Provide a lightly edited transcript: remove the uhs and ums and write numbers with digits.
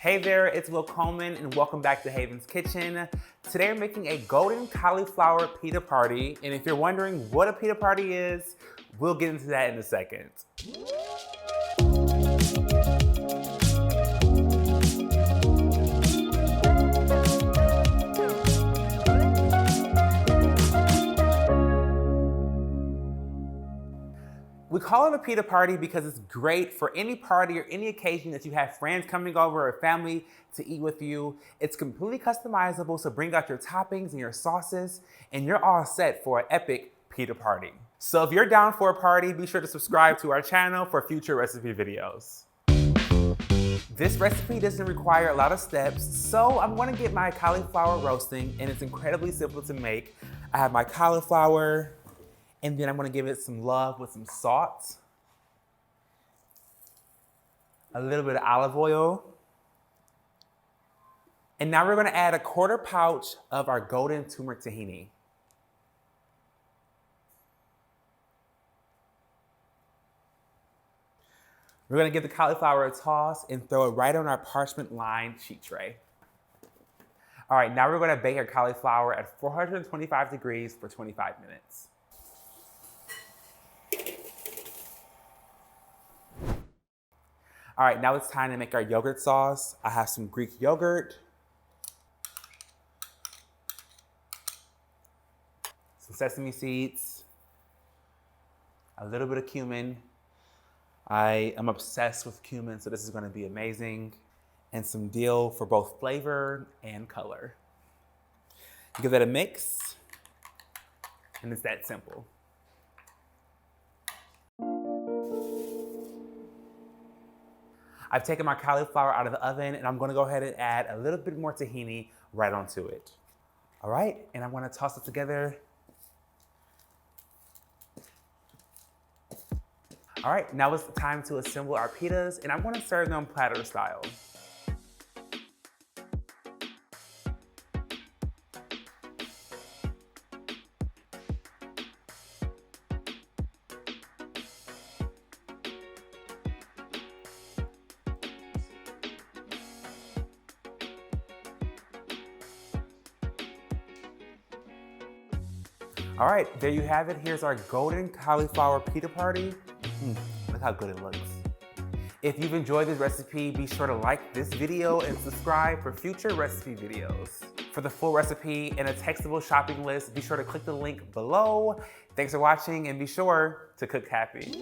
Hey there, it's Will Coleman and welcome back to Haven's Kitchen. Today we're making a golden cauliflower pita party, and if you're wondering what a pita party is, we'll get into that in a second. We call it a pita party because it's great for any party or any occasion that you have friends coming over or family to eat with you. It's completely customizable, so bring out your toppings and your sauces, and you're all set for an epic pita party. So if you're down for a party, be sure to subscribe to our channel for future recipe videos. This recipe doesn't require a lot of steps, so I'm gonna get my cauliflower roasting, and it's incredibly simple to make. I have my cauliflower, and then I'm gonna give it some love with some salt, a little bit of olive oil, and now we're gonna add a quarter pouch of our golden turmeric tahini. We're gonna give the cauliflower a toss and throw it right on our parchment-lined sheet tray. All right, now we're gonna bake our cauliflower at 425 degrees for 25 minutes. All right, now it's time to make our yogurt sauce. I have some Greek yogurt, some sesame seeds, a little bit of cumin. I am obsessed with cumin, so this is gonna be amazing. And some dill for both flavor and color. Give that a mix, and it's that simple. I've taken my cauliflower out of the oven, and I'm gonna go ahead and add a little bit more tahini right onto it. All right, and I'm gonna toss it together. All right, now it's time to assemble our pitas, and I'm gonna serve them platter style. All right, there you have it. Here's our golden cauliflower pita party. Look how good it looks. If you've enjoyed this recipe, be sure to like this video and subscribe for future recipe videos. For the full recipe and a textable shopping list, be sure to click the link below. Thanks for watching and be sure to cook happy.